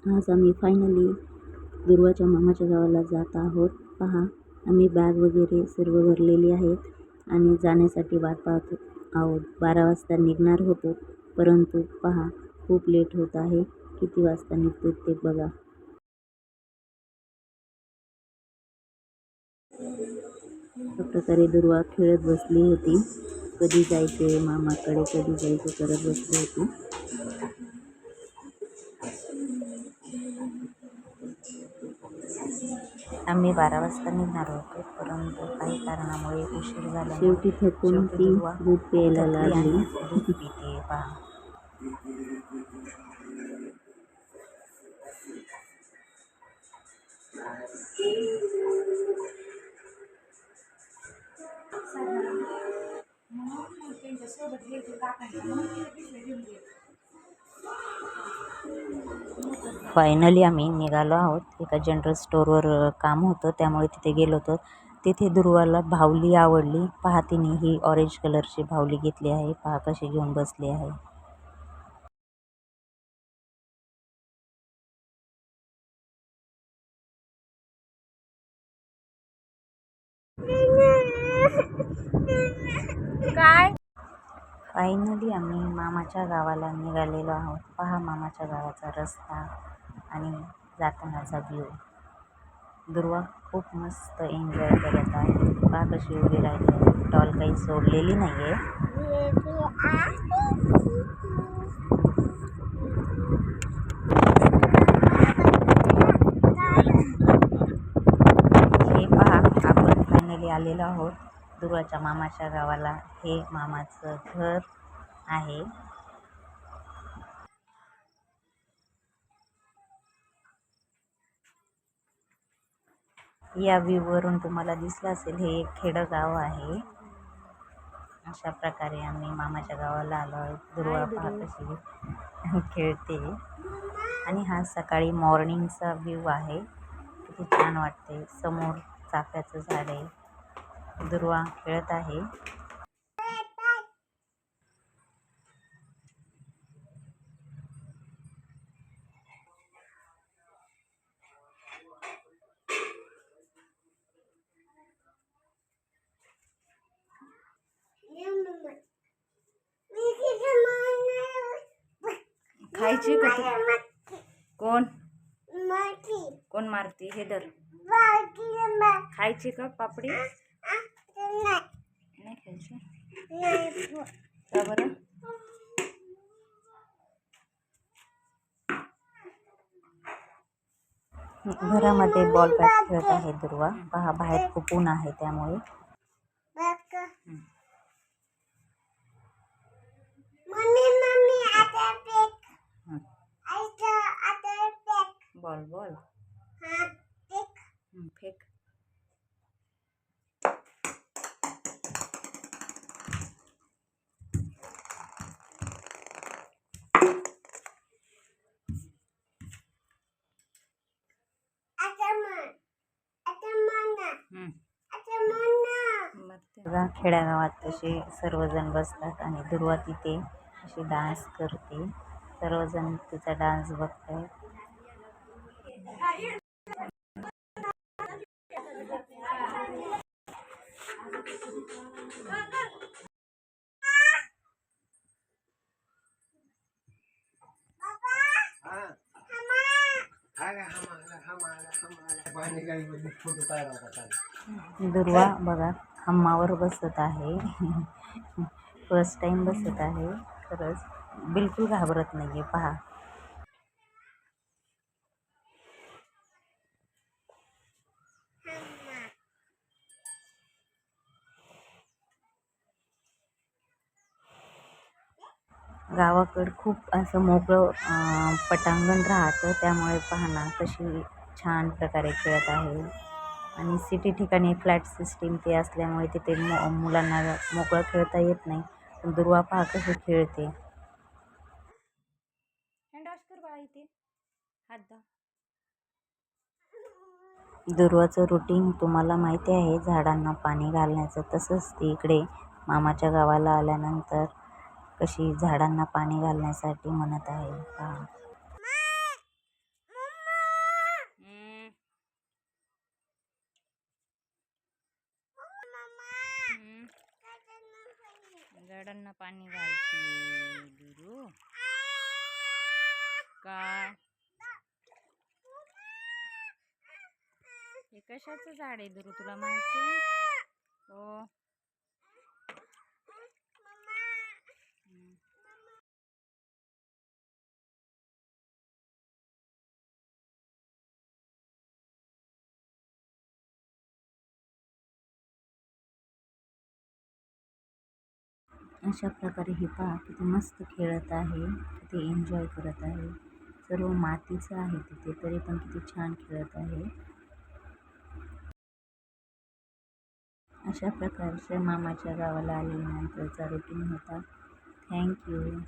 आज आम्ही फायनली दुर्वाच्या मामाच्या गावाला जात आहोत. पहा, आम्ही बॅग वगैरे सर्व भरलेली आहेत आणि जाण्यासाठी वाट पाहत आहोत. 12 वाजता निघणार होतो, परंतु पहा खूप लेट होत आहे. किती वाजता निघतो ते बघा. अशा प्रकारे दुर्वा खेळत बसली होती. कधी जायचे मामाकडे, कधी जायचे करत बसली होती. आम्ही 12 वाजता निघणार होतो, परंतु काही कारणामुळे उशीर झाला. शेवटी थकून ती दूध प्यायला लागली. दूध पिते पहा. फायनली आम्ही निघालो आहोत. एका जनरल स्टोअरवर काम होतं, त्यामुळे तिथे गेलो होतो. तिथे दुर्वाला बाहुली आवडली. पहा, तिने ही ऑरेंज कलरची बाहुली घेतली आहे. पहा कशी घेऊन बसली आहे. काय? फायनली आम्ही मामाच्या गावाला निघालेलो आहोत. पहा मामाच्या गावाचा रस्ता आणि जातानाचा व्ह्यू. दुर्वा खूप मस्त एन्जॉय करत आहे. पहा कशी उभी राहिली आहे. टॉल काही सोडलेली नाही आहे. हे पहा, आपण फायनली आलेलो आहोत दुर्वाच्या मामाच्या गावाला. हे मामाचं घर आहे. या व्ह्यूवरून तुम्हाला दिसलं असेल, हे एक खेडगाव आहे. अशा प्रकारे आम्ही मामाच्या गावाला आलो आहोत. दुर्वा पहा कशी खेळते आणि हा सकाळी मॉर्निंगचा व्ह्यू आहे. किती छान वाटते. समोर चाफ्याचं झाड आहे. दुर्वा खेळत आहे. खायची का तू? कोण कोण मारती? हे धर. खायची का पापडी? नाही खायची का बरं? घरामध्ये बॉल बॅट खेळत आहे दुर्वा. पहा, बाहेर खूप ऊन आहे त्यामुळे. Ball ball fake. खेड्यागावात तसे सर्वजण बसतात आणि दुर्वा तिथे अशी डान्स करते. सर्वजण तिचा डान्स बघतात. दुर्वा बघा हम्मावर बसत आहे. फर्स्ट टाइम बसत आहे. खरंच बिलकुल घाबरत नाहीये. पहा, गावाकडं खूप असं मोकळं पटांगण राहतं, त्यामुळे पाहना कशी छान प्रकारे खेळत आहे. आणि सिटी ठिकाणी फ्लॅट सिस्टीम ते असल्यामुळे तिथे मुलांना मोकळं खेळता येत नाही. पण दुर्वा पहा कशी खेळते. दुर्वाचं रुटीन तुम्हाला माहिती आहे, झाडांना पाणी घालण्याचं. तसंच ती इकडे मामाच्या गावाला आल्यानंतर कशी झाडांना पाणी घालण्यासाठी म्हणत आहे. पहा. झाडांना पाणी घालते दुरू. काय हे कशाचं झाड आहे दुरू, तुला माहिती आहे? हो. अशा प्रकारे हे पहा किती मस्त खेळत आहे, किती एन्जॉय करत आहे. सर्व मातीचं आहे तिथे, तरी पण किती छान खेळत आहे. अशा प्रकारच्या मामाच्या गावाला आल्यानंतरचा रुटीन होता. थँक्यू.